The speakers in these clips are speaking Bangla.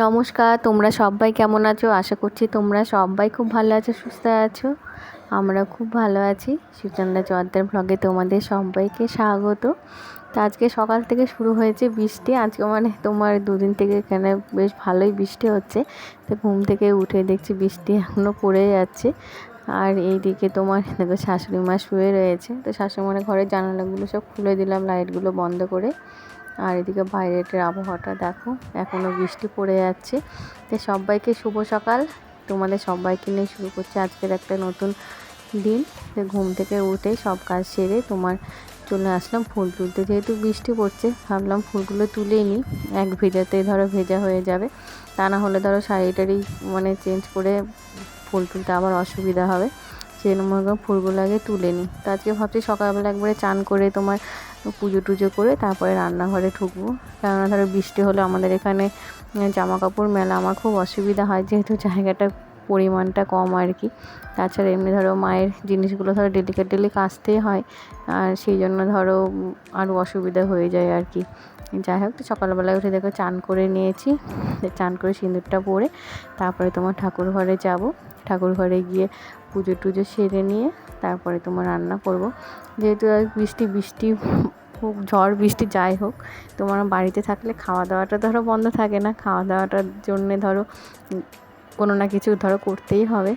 নমস্কার, তোমরা সবাই কেমন আছো? আশা করছি তোমরা সবাই খুব ভালো আছো, সুস্থ আছো। আমরা খুব ভালো আছি। সুচন্দা জোয়ারদার ব্লগে তোমাদের সবাইকে স্বাগত। তো আজকে সকাল থেকে শুরু হয়েছে বৃষ্টি। আজকে মানে তোমার দুদিন থেকে এখানে বেশ ভালোই বৃষ্টি হচ্ছে। তো ঘুম থেকে উঠে দেখছি বৃষ্টি এখনও পড়ে যাচ্ছে। আর এইদিকে তোমার দেখো শাশুড়ি মা শুয়ে রয়েছে। তো শাশুড়ি মার ঘরের জানালাগুলো সব খুলে দিলাম, লাইটগুলো বন্ধ করে। আর এদিকে বাইরের আবহাওয়াটা দেখো, এখনও বৃষ্টি পড়ে যাচ্ছে। তো সবাইকে শুভ সকাল। তোমাদের সবাইকে নিয়ে শুরু করছে আজকের একটা নতুন দিন। তো ঘুম থেকে উঠে সব কাজ সেরে তোমার চলে আসলাম ফুল তুলতে। যেহেতু বৃষ্টি পড়ছে ভাবলাম ফুলগুলো তুলেই নিই, এক ভেজাতে ধরো ভেজা হয়ে যাবে, তা না হলে ধরো শাড়িটারি মানে চেঞ্জ করে ফুল তুলতে আবার অসুবিধা হবে। সেই জন্য ফুলগুলো আগে তুলে নিই। তো আজকে ভাবছি সকালবেলা একবারে চান করে তোমার পুজো টুজো করে তারপরে রান্নাঘরে ঢুকবো। কেননা ধরো বৃষ্টি হলে আমাদের এখানে জামা কাপড় মেলা আমার খুব অসুবিধা হয়, যেহেতু জায়গাটা পরিমাণটা কম আর কি। তাছাড়া এমনি ধরো মায়ের জিনিসগুলো ধরো ডেলি কাচতেই হয়, আর সেই জন্য ধরো আরও অসুবিধা হয়ে যায় আর কি। যাই হোক, তো সকালবেলায় উঠে দেখো চান করে নিয়েছি। চান করে সিঁদুরটা পরে তারপরে তোমার ঠাকুর ঘরে যাব। ঠাকুর ঘরে গিয়ে পুজো টুজো সেরে নিয়ে তারপরে তোমার রান্না করব। যেহেতু বৃষ্টি হোক, ঝড় বৃষ্টি যাই হোক, তোমার বাড়িতে থাকলে খাওয়া দাওয়াটা ধরো বন্ধ থাকে না। খাওয়া দাওয়াটার জন্যে ধরো কোনো না কিছু ধরো করতেই হবে।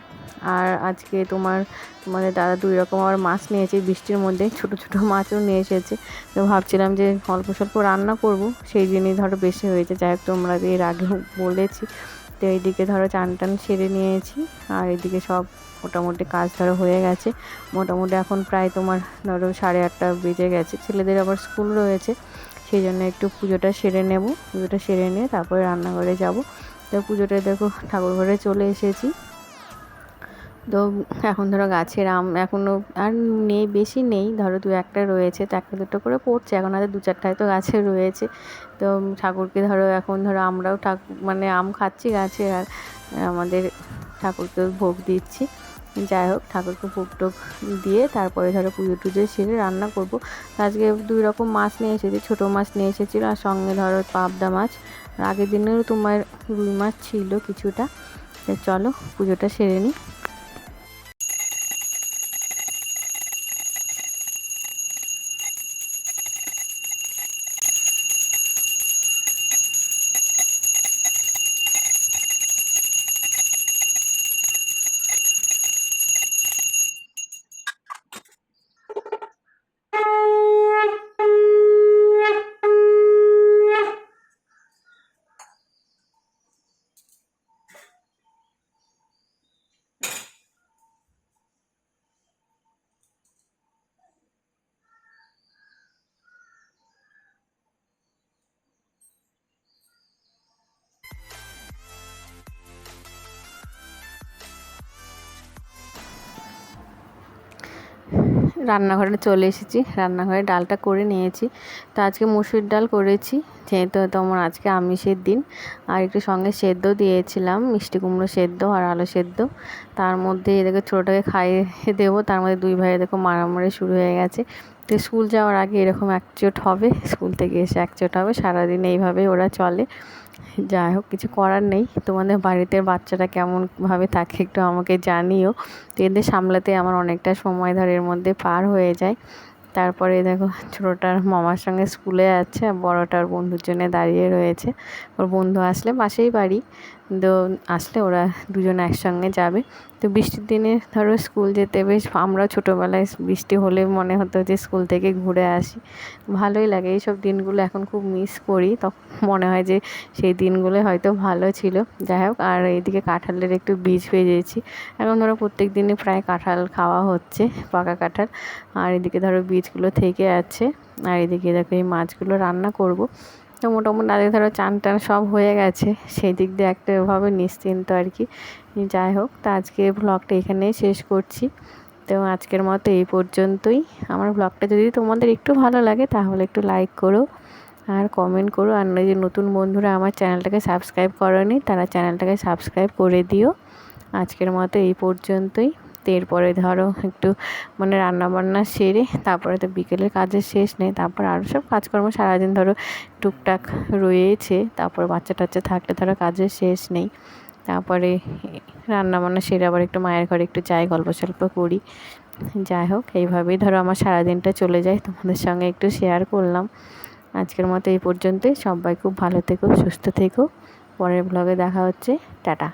আর আজকে তোমাদের দাদা 2 রকম আবার মাছ নিয়েছে, বৃষ্টির মধ্যে ছোটো ছোটো মাছও নিয়ে এসেছে। তো ভাবছিলাম যে অল্প স্বল্প রান্না করব, সেই দিনই ধরো বেশি হয়েছে। যাই হোক, তোমরা এর আগেও বলেছি। তো এইদিকে ধরো চান টান সেরে নিয়েছি, আর এদিকে সব মোটামুটি কাজ ধরো হয়ে গেছে। মোটামুটি এখন প্রায় তোমার ধরো 8:30 বেজে গেছে। ছেলেদের আবার স্কুল রয়েছে, সেই জন্য একটু পুজোটা সেরে নেব। পুজোটা সেরে নিয়ে তারপরে রান্নাঘরে যাব। তো পুজোটা দেখো ঠাকুর ঘরে চলে এসেছি। তো এখন ধরো গাছের আম এখনও আর নেই, বেশি নেই, ধরো 2-1টা রয়েছে। তো 1-2টো করে পড়ছে, এখন হয়তো 2-4টা হয়তো গাছে রয়েছে। তো ঠাকুরকে ধরো এখন ধরো আমরাও মানে আম খাচ্ছি গাছে, আর আমাদের ঠাকুরকে ভোগ দিচ্ছি। যাই হোক, ঠাকুরকে ভোগ টোগ দিয়ে তারপরে ধরো পুজো টুজো সেরে রান্না করব। আজকে 2 রকম মাছ নিয়ে এসেছি, ছোটো মাছ নিয়ে এসেছিলো, আর সঙ্গে ধরো পাবদা মাছ। আর আগের দিনেরও তোমার রুই মাছ ছিল কিছুটা। চলো পুজোটা সেরে নিই। রান্নাঘরে চলে এসেছি, রান্নাঘরে ডালটা করে নিয়েছি। তো আজকে মুসুর ডাল করেছি, যেহেতু তোমার আজকে আমিষের দিন। আর একটু সঙ্গে সেদ্ধ দিয়েছিলাম, মিষ্টি কুমড়ো সেদ্ধ আর আলু সেদ্ধ। তার মধ্যে এদেরকে ছোটোটাকে খাইয়ে দেবো, তার মধ্যে 2 ভাইয়ের দেখো মারামারি শুরু হয়ে গেছে। তো স্কুল যাওয়ার আগে এরকম একচোট হবে, স্কুল থেকে এসে একচোট হবে, সারাদিন এইভাবেই ওরা চলে। যাই হোক, কিছু করার নেই। তোমাদের বাড়িতে বাচ্চারা কেমনভাবে থাকে একটু আমাকে জানিও। তো এদের সামলাতে আমার অনেকটা সময় ধরে এর মধ্যে পার হয়ে যায়। তারপরে দেখো ছোটোটার মামার সঙ্গে স্কুলে যাচ্ছে, আর বড়োটার বন্ধুর জন্য দাঁড়িয়ে রয়েছে। ওর বন্ধু আসলে পাশেই বাড়ি, তো আসলে ওরা দুজনে একসঙ্গে যাবে। তো বৃষ্টির দিনে ধরো স্কুল যেতে বেশ, আমরা ছোটোবেলায় বৃষ্টি হলে মনে হতো যে স্কুল থেকে ঘুরে আসি, ভালোই লাগে। এইসব দিনগুলো এখন খুব মিস করি, তখন মনে হয় যে সেই দিনগুলো হয়তো ভালো ছিল। যাই হোক, আর এইদিকে কাঁঠালের একটু বীজ ভেজেছি। এখন ধরো প্রত্যেক দিনই প্রায় কাঁঠাল খাওয়া হচ্ছে, পাকা কাঁঠাল। আর এদিকে ধরো বীজগুলো থেকে আছে, আর এদিকে দেখো এই মাছগুলো রান্না করব। তো মোটামুটি আগে ধরো চান টান সব হয়ে গেছে, সেই দিক দিয়ে একটা এভাবে নিশ্চিন্ত আর কি। যাই হোক, তো আজকে ব্লগটা এখানেই শেষ করছি। তো আজকের মতো এই পর্যন্তই। আমার ব্লগটা যদি তোমাদের একটু ভালো লাগে তাহলে একটু লাইক করো আর কমেন্ট করো। আর যে নতুন বন্ধুরা আমার চ্যানেলটাকে সাবস্ক্রাইব করোনি, তারা চ্যানেলটাকে সাবস্ক্রাইব করে দিও। আজকের মতো এই পর্যন্তই। তো এরপরে ধরো একটু মানে রান্নাবান্না সেরে তারপরে তো বিকেলের কাজের শেষ নেই, তারপর আরও সব কাজকর্ম সারাদিন ধরো টুকটাক রয়েছে, তারপর বাচ্চা টাচ্চা থাকলে ধরো কাজের শেষ নেই। তারপরে রান্নাবান্না সেরে আবার একটু মায়ের ঘরে একটু যাই, গল্প সল্প করি। যাই হোক, এইভাবেই ধরো আমার সারাদিনটা চলে যায়, তোমাদের সঙ্গে একটু শেয়ার করলাম। আজকের মতো এই পর্যন্তই। সবাই খুব ভালো থেকো, সুস্থ থেকো। পরের ব্লগে দেখা হচ্ছে। টাটা।